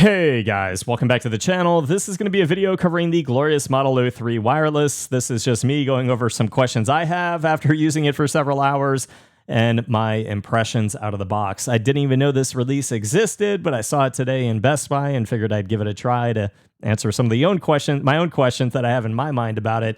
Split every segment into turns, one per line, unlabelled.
Hey guys, welcome back to the channel. This is going to be a video covering the glorious Model 03 wireless. This is just me going over some questions I have after using it for several hours and my impressions out of the box. I didn't even know this release existed, but I saw it today in Best Buy and figured I'd give it a try to answer some of my own questions that I have in my mind about it,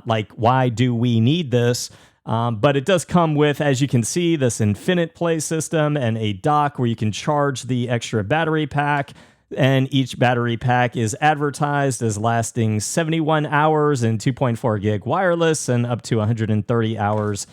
like why do we need this? But it does come with, as you can see, this infinite play system and a dock where you can charge the extra battery pack. And each battery pack is advertised as lasting 71 hours in 2.4 gig wireless and up to 130 hours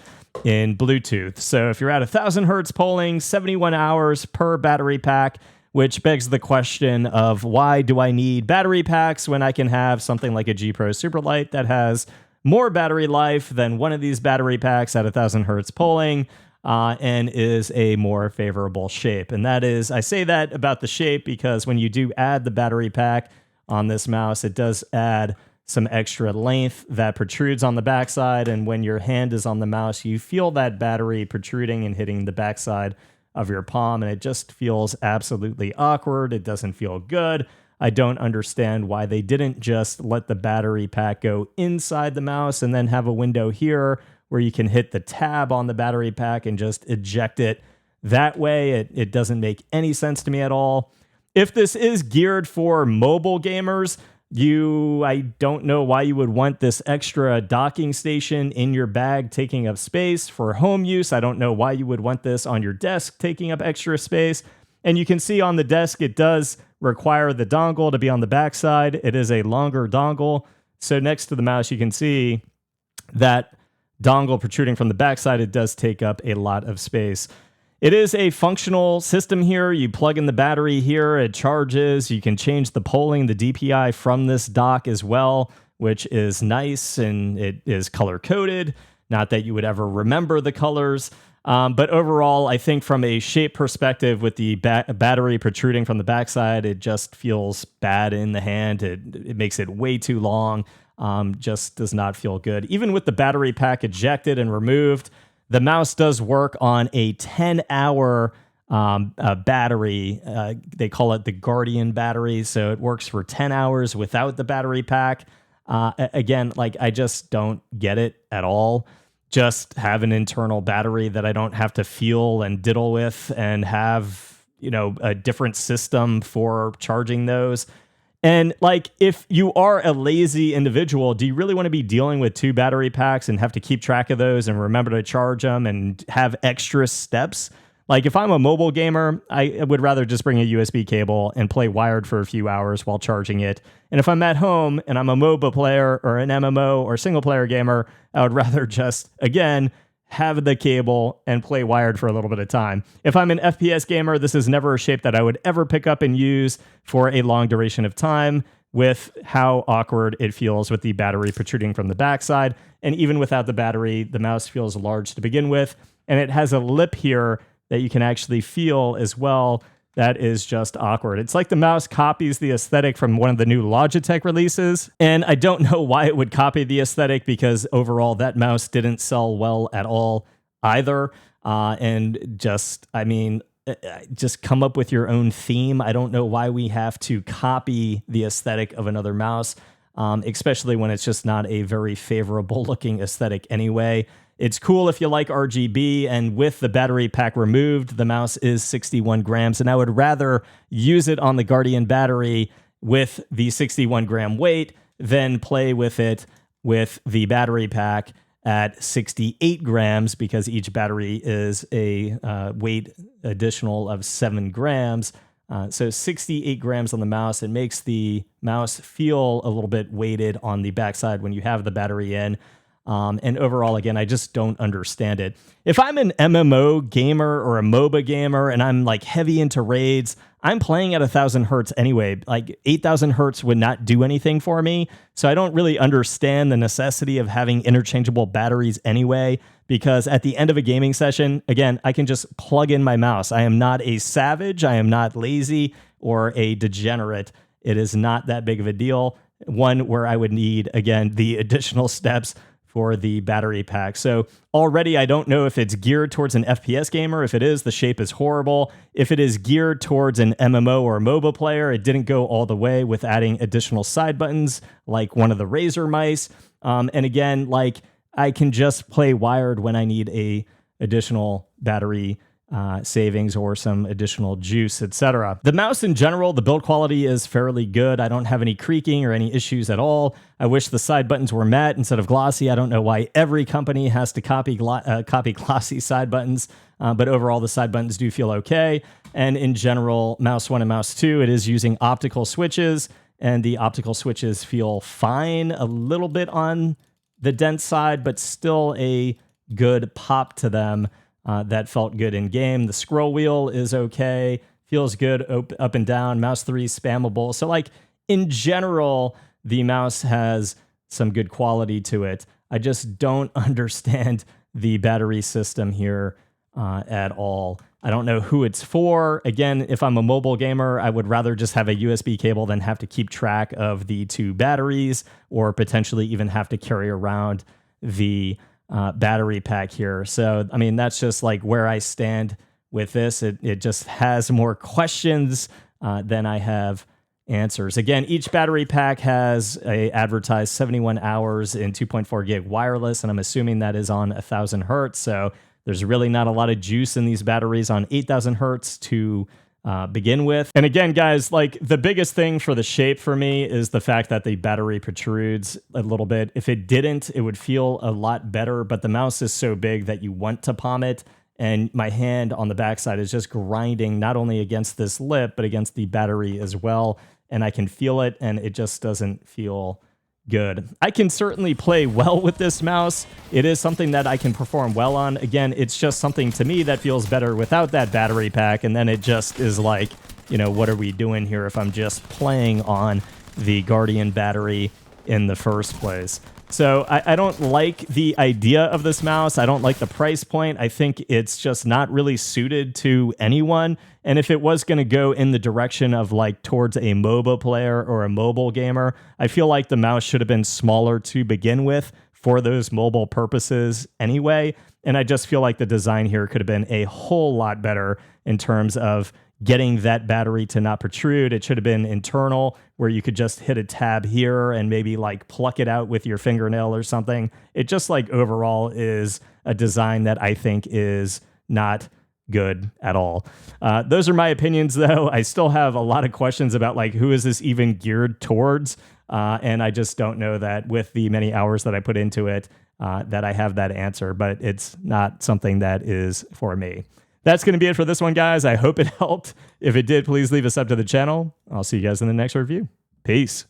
in Bluetooth. So if you're at 1,000 hertz polling, 71 hours per battery pack, which begs the question of why do I need battery packs when I can have something like a G Pro Superlight that has more battery life than one of these battery packs at 1,000 hertz polling and is a more favorable shape. And that is, I say that about the shape because when you do add the battery pack on this mouse, it does add some extra length that protrudes on the backside. And when your hand is on the mouse, you feel that battery protruding and hitting the backside of your palm. And it just feels absolutely awkward. It doesn't feel good. I don't understand why they didn't just let the battery pack go inside the mouse and then have a window here where you can hit the tab on the battery pack and just eject it that way. It doesn't make any sense to me at all. If this is geared for mobile gamers, I don't know why you would want this extra docking station in your bag taking up space. For home use, I don't know why you would want this on your desk taking up extra space. And you can see on the desk, it does require the dongle to be on the backside. It is a longer dongle. So next to the mouse, you can see that dongle protruding from the backside. It does take up a lot of space. It is a functional system here. You plug in the battery here, it charges. You can change the polling, the DPI from this dock as well, which is nice, and it is color-coded. Not that you would ever remember the colors. But overall, I think from a shape perspective with the battery protruding from the backside, it just feels bad in the hand. It makes it way too long, just does not feel good. Even with the battery pack ejected and removed, the mouse does work on a 10-hour battery. They call it the Guardian battery, so it works for 10 hours without the battery pack. Again, I just don't get it at all. Just have an internal battery that I don't have to feel and diddle with and have, a different system for charging those. And if you are a lazy individual, do you really want to be dealing with two battery packs and have to keep track of those and remember to charge them and have extra steps? If I'm a mobile gamer, I would rather just bring a USB cable and play wired for a few hours while charging it. And if I'm at home and I'm a MOBA player or an MMO or single player gamer, I would rather just, again, have the cable and play wired for a little bit of time. If I'm an FPS gamer, this is never a shape that I would ever pick up and use for a long duration of time with how awkward it feels with the battery protruding from the backside. And even without the battery, the mouse feels large to begin with. And it has a lip here that you can actually feel as well. That is just awkward. It's like the mouse copies the aesthetic from one of the new Logitech releases. And I don't know why it would copy the aesthetic because overall that mouse didn't sell well at all either. Just come up with your own theme. I don't know why we have to copy the aesthetic of another mouse, especially when it's just not a very favorable looking aesthetic anyway. It's cool if you like RGB, and with the battery pack removed, the mouse is 61 grams, and I would rather use it on the Guardian battery with the 61 gram weight than play with it with the battery pack at 68 grams because each battery is a weight additional of 7 grams. So 68 grams on the mouse. It makes the mouse feel a little bit weighted on the backside when you have the battery in. And overall, again, I just don't understand it. If I'm an MMO gamer or a MOBA gamer and I'm heavy into raids, I'm playing at 1,000 hertz anyway. 8,000 hertz would not do anything for me. So I don't really understand the necessity of having interchangeable batteries anyway, because at the end of a gaming session, again, I can just plug in my mouse. I am not a savage. I am not lazy or a degenerate. It is not that big of a deal. One where I would need, again, the additional steps for the battery pack. So already I don't know if it's geared towards an FPS gamer. If it is, the shape is horrible. If it is geared towards an MMO or MOBA player, it didn't go all the way with adding additional side buttons like one of the Razer mice. And again, like I can just play wired when I need a additional battery savings or some additional juice, etc. The mouse in general, the build quality is fairly good. I don't have any creaking or any issues at all. I wish the side buttons were matte instead of glossy. I don't know why every company has to copy glossy side buttons, but overall the side buttons do feel okay. And in general, mouse 1 and mouse 2, it is using optical switches, and the optical switches feel fine, a little bit on the dense side, but still a good pop to them. That felt good in game. The scroll wheel is okay, feels good up and down. Mouse 3 is spammable. So like in general, the mouse has some good quality to it. I just don't understand the battery system here at all. I don't know who it's for. Again, if I'm a mobile gamer, I would rather just have a USB cable than have to keep track of the 2 batteries or potentially even have to carry around the battery pack here. So, I mean, that's just like where I stand with this. It just has more questions than I have answers. Again, each battery pack has a advertised 71 hours in 2.4 gig wireless, and I'm assuming that is on 1,000 hertz. So there's really not a lot of juice in these batteries on 8,000 hertz to begin with. And again, guys, like the biggest thing for the shape for me is the fact that the battery protrudes a little bit. If it didn't, it would feel a lot better, but the mouse is so big that you want to palm it. And my hand on the backside is just grinding not only against this lip, but against the battery as well. And I can feel it, and it just doesn't feel good. I can certainly play well with this mouse. It is something that I can perform well on. Again, it's just something to me that feels better without that battery pack. And then it just is like, you know, what are we doing here if I'm just playing on the Guardian battery in the first place? So I don't like the idea of this mouse. I don't like the price point. I think it's just not really suited to anyone. And if it was going to go in the direction of like towards a MOBA player or a mobile gamer, I feel like the mouse should have been smaller to begin with for those mobile purposes anyway. And I just feel like the design here could have been a whole lot better in terms of getting that battery to not protrude. It should have been internal, where you could just hit a tab here and maybe like pluck it out with your fingernail or something. It just like overall is a design that I think is not good at all. Those are my opinions, though. I still have a lot of questions about like who is this even geared towards, and I just don't know that with the many hours that I put into it that I have that answer, but it's not something that is for me. That's going to be it for this one, guys. I hope it helped. If it did, please leave a sub to the channel. I'll see you guys in the next review. Peace.